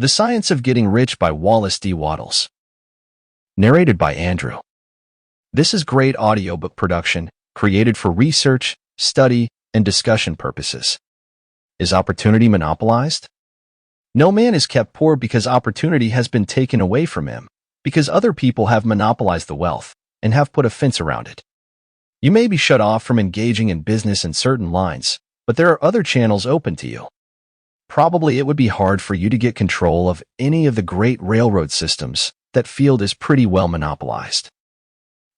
The Science of Getting Rich by Wallace D. Wattles. Narrated by Andrew. This is great audiobook production, created for research, study, and discussion purposes. Is opportunity monopolized? No man is kept poor because opportunity has been taken away from him, because other people have monopolized the wealth and have put a fence around it. You may be shut off from engaging in business in certain lines, but there are other channels open to you. Probably it would be hard for you to get control of any of the great railroad systems. That field is pretty well monopolized.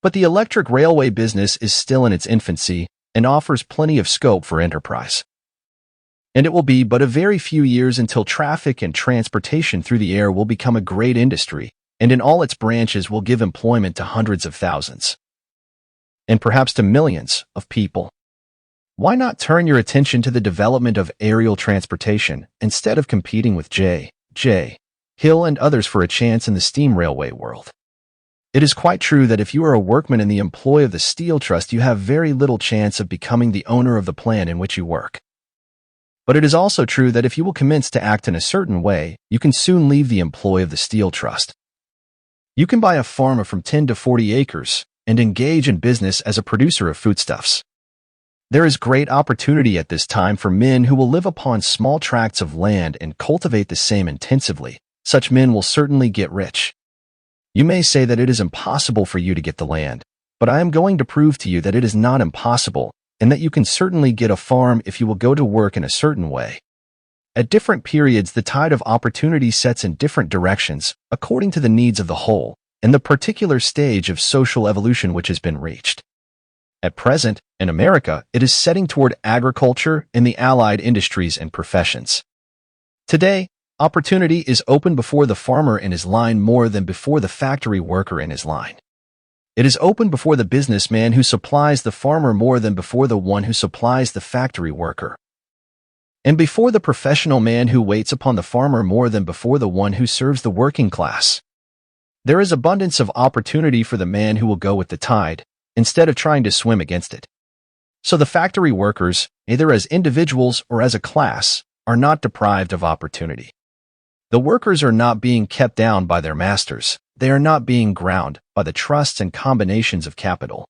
But the electric railway business is still in its infancy and offers plenty of scope for enterprise. And it will be but a very few years until traffic and transportation through the air will become a great industry, and in all its branches will give employment to hundreds of thousands, and perhaps to millions of people. Why not turn your attention to the development of aerial transportation instead of competing with J. Hill and others for a chance in the steam railway world? It is quite true that if you are a workman in the employ of the Steel Trust, you have very little chance of becoming the owner of the plant in which you work. But it is also true that if you will commence to act in a certain way, you can soon leave the employ of the Steel Trust. You can buy a farm of from 10 to 40 acres and engage in business as a producer of foodstuffs. There is great opportunity at this time for men who will live upon small tracts of land and cultivate the same intensively. Such men will certainly get rich. You may say that it is impossible for you to get the land, but I am going to prove to you that it is not impossible, and that you can certainly get a farm if you will go to work in a certain way. At different periods, the tide of opportunity sets in different directions, according to the needs of the whole, and the particular stage of social evolution which has been reached. At present, in America, it is setting toward agriculture and the allied industries and professions. Today, opportunity is open before the farmer in his line more than before the factory worker in his line. It is open before the businessman who supplies the farmer more than before the one who supplies the factory worker, and before the professional man who waits upon the farmer more than before the one who serves the working class. There is abundance of opportunity for the man who will go with the tide, instead of trying to swim against it. So the factory workers, either as individuals or as a class, are not deprived of opportunity. The workers are not being kept down by their masters. They are not being ground by the trusts and combinations of capital.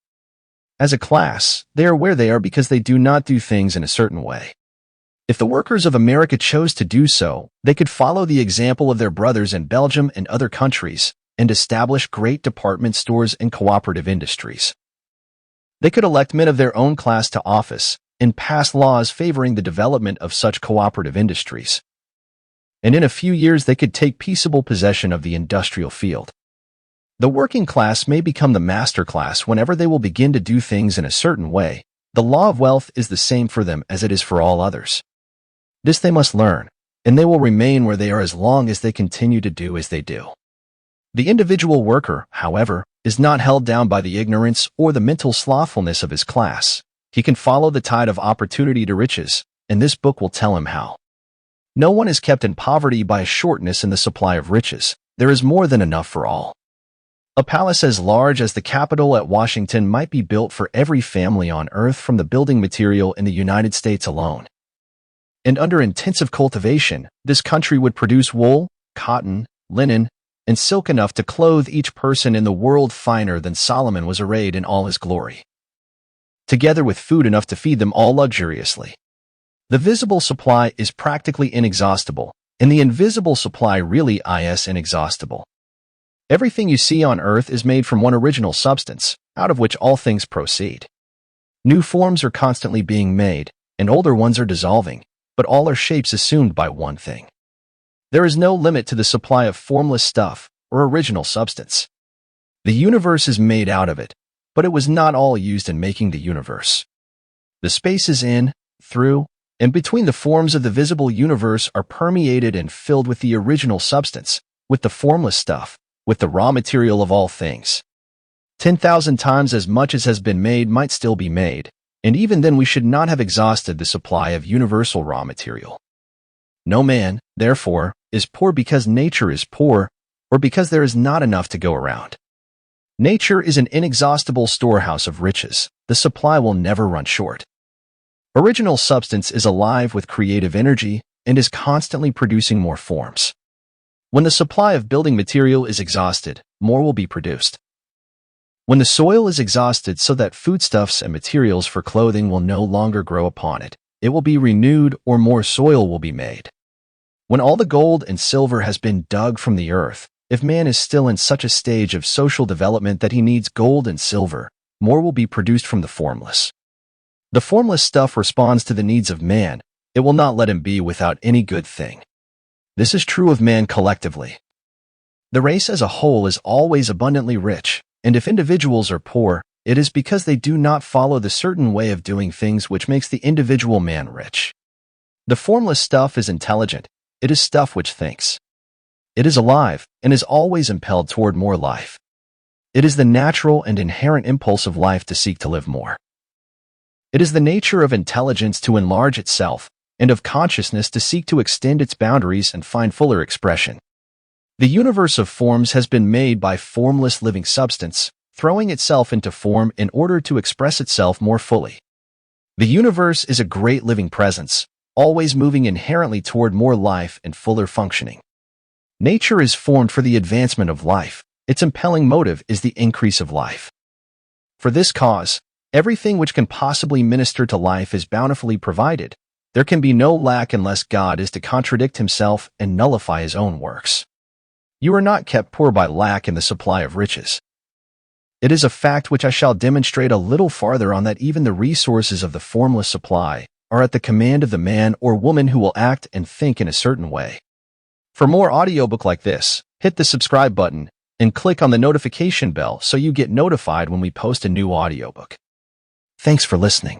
As a class, they are where they are because they do not do things in a certain way. If the workers of America chose to do so, they could follow the example of their brothers in Belgium and other countries and establish great department stores and cooperative industries. They could elect men of their own class to office and pass laws favoring the development of such cooperative industries. And in a few years they could take peaceable possession of the industrial field. The working class may become the master class whenever they will begin to do things in a certain way. The law of wealth is the same for them as it is for all others. This they must learn, and they will remain where they are as long as they continue to do as they do. The individual worker, however, is not held down by the ignorance or the mental slothfulness of his class. He can follow the tide of opportunity to riches, and this book will tell him how. No one is kept in poverty by a shortness in the supply of riches. There is more than enough for all. A palace as large as the Capitol at Washington might be built for every family on earth from the building material in the United States alone. And under intensive cultivation, this country would produce wool, cotton, linen, and silk enough to clothe each person in the world finer than Solomon was arrayed in all his glory, together with food enough to feed them all luxuriously. The visible supply is practically inexhaustible, and the invisible supply really is inexhaustible. Everything you see on earth is made from one original substance, out of which all things proceed. New forms are constantly being made, and older ones are dissolving, but all are shapes assumed by one thing. There is no limit to the supply of formless stuff or original substance. The universe is made out of it, but it was not all used in making the universe. The spaces in, through, and between the forms of the visible universe are permeated and filled with the original substance, with the formless stuff, with the raw material of all things. 10,000 times as much as has been made might still be made, and even then we should not have exhausted the supply of universal raw material. No man, therefore, is poor because nature is poor, or because there is not enough to go around. Nature is an inexhaustible storehouse of riches. The supply will never run short. Original substance is alive with creative energy and is constantly producing more forms. When the supply of building material is exhausted, more will be produced. When the soil is exhausted so that foodstuffs and materials for clothing will no longer grow upon it, it will be renewed or more soil will be made. When all the gold and silver has been dug from the earth, if man is still in such a stage of social development that he needs gold and silver, more will be produced from the formless. The formless stuff responds to the needs of man. It will not let him be without any good thing. This is true of man collectively. The race as a whole is always abundantly rich, and if individuals are poor, it is because they do not follow the certain way of doing things which makes the individual man rich. The formless stuff is intelligent. It is stuff which thinks. It is alive and is always impelled toward more life. It is the natural and inherent impulse of life to seek to live more. It is the nature of intelligence to enlarge itself, and of consciousness to seek to extend its boundaries and find fuller expression. The universe of forms has been made by formless living substance, throwing itself into form in order to express itself more fully. The universe is a great living presence, always moving inherently toward more life and fuller functioning. Nature is formed for the advancement of life. Its impelling motive is the increase of life. For this cause, everything which can possibly minister to life is bountifully provided. There can be no lack unless God is to contradict himself and nullify his own works. You are not kept poor by lack in the supply of riches. It is a fact which I shall demonstrate a little farther on that even the resources of the formless supply are at the command of the man or woman who will act and think in a certain way. For more audiobook like this, hit the subscribe button and click on the notification bell so you get notified when we post a new audiobook. Thanks for listening.